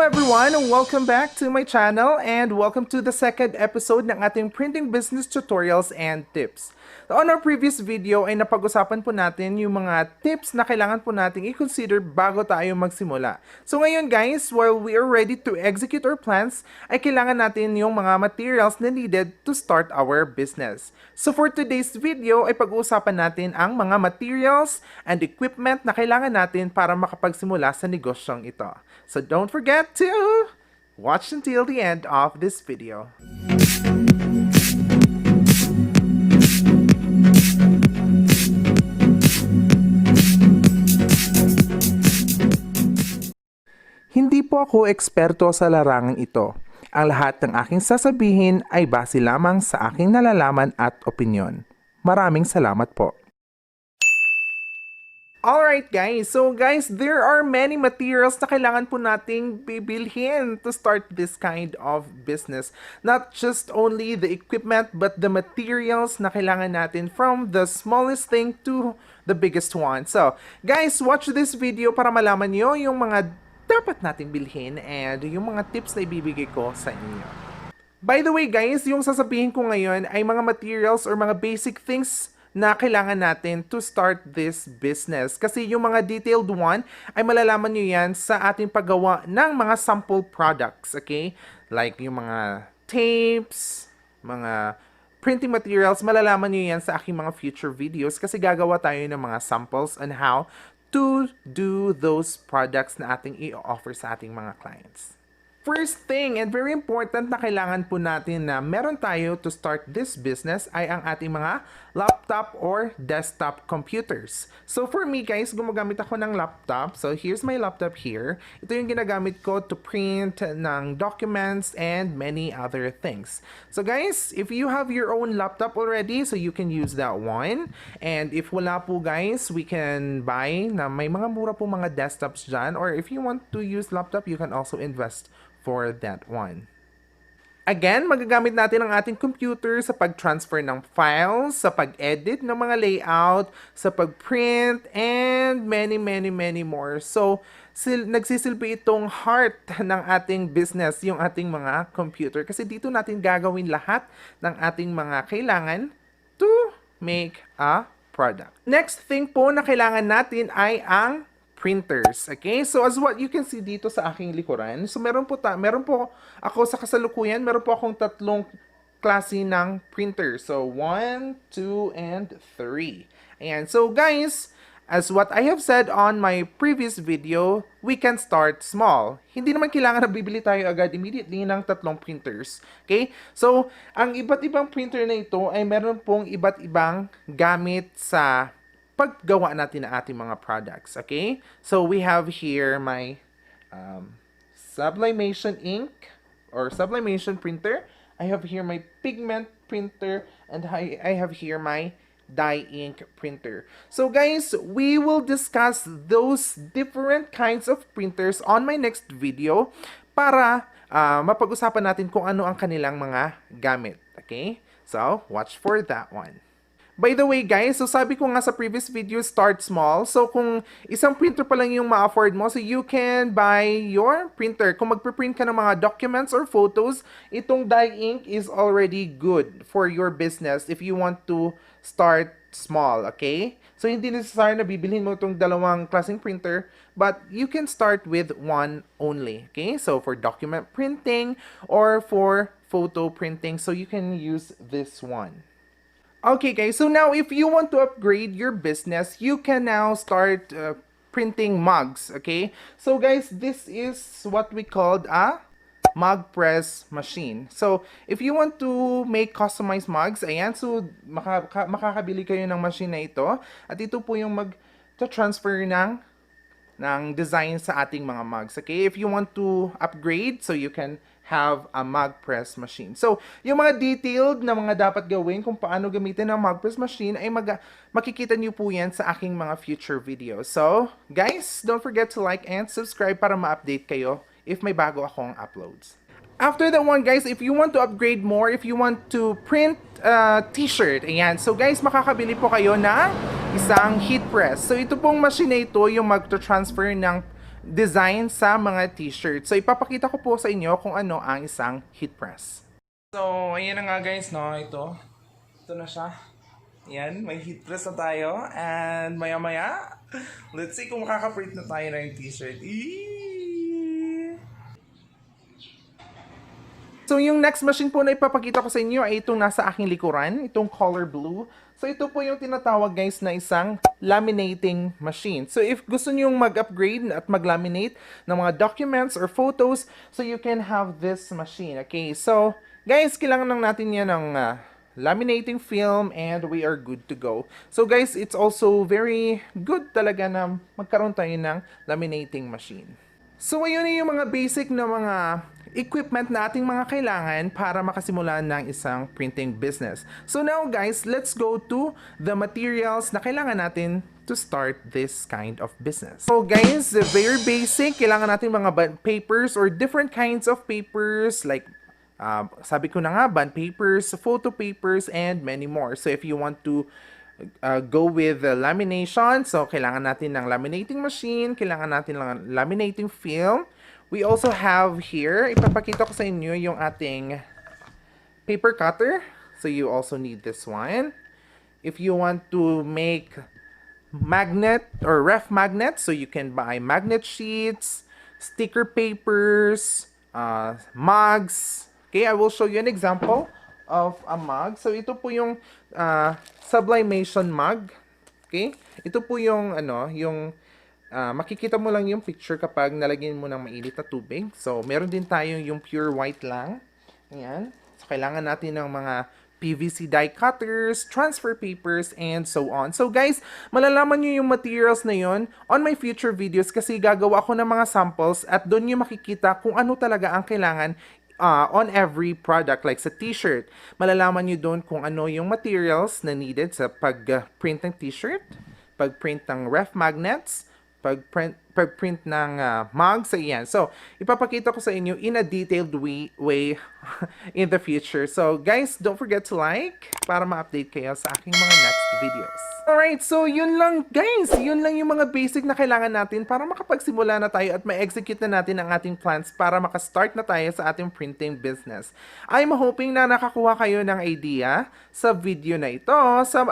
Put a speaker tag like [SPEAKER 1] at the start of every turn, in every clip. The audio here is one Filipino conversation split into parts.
[SPEAKER 1] everyone! Welcome back to my channel and welcome to the second episode ng ating printing business tutorials and tips. So, on our previous video ay napag-usapan po natin yung mga tips na kailangan po nating i-consider bago tayo magsimula. So ngayon guys, while we are ready to execute our plans, ay kailangan natin yung mga materials na needed to start our business. So for today's video ay pag-uusapan natin ang mga materials and equipment na kailangan natin para makapagsimula sa negosyong ito. So don't forget to watch until the end of this video. Hindi po ako eksperto sa larangang ito. Ang lahat ng aking sasabihin ay base lamang sa aking nalalaman at opinyon. Maraming salamat po. Alright guys, so guys, there are many materials na kailangan po nating bibilhin to start this kind of business. Not just only the equipment, but the materials na kailangan natin from the smallest thing to the biggest one. So guys, watch this video para malaman nyo yung mga dapat nating bilhin and yung mga tips na ibibigay ko sa inyo. By the way guys, yung sasabihin ko ngayon ay mga materials or mga basic things na kailangan natin to start this business. Kasi yung mga detailed one ay malalaman nyo yan sa ating paggawa ng mga sample products, okay? Like yung mga tapes, mga printing materials, malalaman nyo yan sa aking mga future videos kasi gagawa tayo ng mga samples on how to do those products na ating i-offer sa ating mga clients. First thing and very important na kailangan po natin na meron tayo to start this business ay ang ating mga laptop or desktop computers. So for me guys, gumagamit ako ng laptop. So here's my laptop here. Ito yung ginagamit ko to print ng documents and many other things. So guys, if you have your own laptop already, so you can use that one. And if wala po guys, we can buy na may mga mura po mga desktops dyan. Or if you want to use laptop, you can also invest for that one. Again, magagamit natin ang ating computer sa pag-transfer ng files, sa pag-edit ng mga layout, sa pag-print, and many more. So, nagsisilbi itong heart ng ating business, yung ating mga computer. Kasi dito natin gagawin lahat ng ating mga kailangan to make a product. Next thing po na kailangan natin ay ang printers. Okay? So as what you can see dito sa aking likuran, so meron po ako sa kasalukuyan, meron po akong tatlong klase ng printer. So 1, 2, and 3. Ayan. So guys, as what I have said on my previous video, we can start small. Hindi naman kailangan na bibili tayo agad immediately ng tatlong printers. Okay? So, ang iba't ibang printer na ito ay meron pong iba't ibang gamit sa paggawa natin ng ating mga products, okay? So, we have here my sublimation ink or sublimation printer. I have here my pigment printer and I have here my dye ink printer. So, guys, we will discuss those different kinds of printers on my next video para mapag-usapan natin kung ano ang kanilang mga gamit, okay? So, watch for that one. By the way guys, so sabi ko nga sa previous video, start small. So kung isang printer pa lang yung ma-afford mo, so you can buy your printer. Kung magpiprint ka ng mga documents or photos, itong dye ink is already good for your business if you want to start small, okay? So hindi necessary na bibilhin mo itong dalawang klaseng printer, but you can start with one only, okay? So for document printing or for photo printing, so you can use this one. Okay guys, so now if you want to upgrade your business, you can now start printing mugs, okay? So guys, this is what we called a mug press machine. So if you want to make customized mugs, ayan, so makakabili kayo ng machine na ito. At ito po yung mag-transfer ng design sa ating mga mugs, okay? If you want to upgrade, so you can have a mug press machine. So, yung mga detailed na mga dapat gawin kung paano gamitin ang mug press machine ay makikita niyo po yan sa aking mga future videos. So, guys, don't forget to like and subscribe para ma-update kayo if may bago akong uploads. After that one, guys, if you want to upgrade more, if you want to print t-shirt, ayan. So, guys, makakabili po kayo na isang heat press. So, ito pong machine na ito yung mag-transfer ng design sa mga t-shirt. So, ipapakita ko po sa inyo kung ano ang isang heat press. So, ayan na nga guys, no? Ito na siya. Yan, may heat press na tayo. And maya-maya, let's see kung makaka-print na tayo ng t-shirt. So, yung next machine po na ipapakita ko sa inyo ay itong nasa aking likuran, itong color blue. So, ito po yung tinatawag guys na isang laminating machine. So, if gusto nyo mag-upgrade at mag-laminate ng mga documents or photos, so you can have this machine. Okay, so, guys, kailangan lang natin yan ng laminating film and we are good to go. So, guys, it's also very good talaga na magkaroon tayo ng laminating machine. So, ayun yung mga basic na mga equipment na ating mga kailangan para makasimula ng isang printing business. So now guys, let's go to the materials na kailangan natin to start this kind of business. So guys, very basic, kailangan natin mga papers or different kinds of papers like sabi ko na nga, bond papers, photo papers, and many more. So if you want to go with lamination, so kailangan natin ng laminating machine, kailangan natin ng laminating film. We also have here, ipapakita ko sa inyo yung ating paper cutter. So you also need this one. If you want to make magnet or ref magnet, so you can buy magnet sheets, sticker papers, mugs. Okay, I will show you an example of a mug. So ito po yung sublimation mug. Okay? Ito po yung makikita mo lang yung picture kapag nalagyan mo ng mainit na tubig. So, meron din tayo yung pure white lang. Ayan. So, kailangan natin ng mga PVC die cutters, transfer papers, and so on. So, guys, malalaman nyo yung materials na yon on my future videos kasi gagawa ako ng mga samples at doon nyo makikita kung ano talaga ang kailangan on every product. Like sa t-shirt, malalaman nyo doon kung ano yung materials na needed sa pag-print ng t-shirt, pag-print ng ref magnets, pag-print ng mugs, ayan. So, ipapakita ko sa inyo in a detailed way in the future. So, guys, don't forget to like para ma-update kayo sa aking mga next videos. Alright, so yun lang guys. Yun lang yung mga basic na kailangan natin para makapagsimula na tayo at ma-execute na natin ang ating plans para makastart na tayo sa ating printing business. I'm hoping na nakakuha kayo ng idea sa video na ito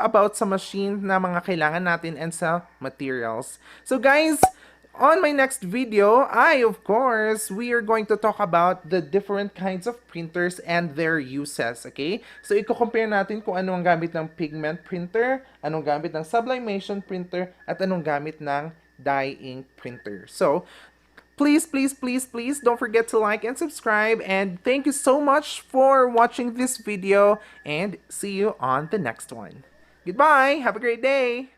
[SPEAKER 1] about sa machine na mga kailangan natin and sa materials. So guys, on my next video, of course, we are going to talk about the different kinds of printers and their uses, okay? So, i-compare natin kung anong gamit ng pigment printer, anong gamit ng sublimation printer, at anong gamit ng dye ink printer. So, please don't forget to like and subscribe, and thank you so much for watching this video, and see you on the next one. Goodbye! Have a great day!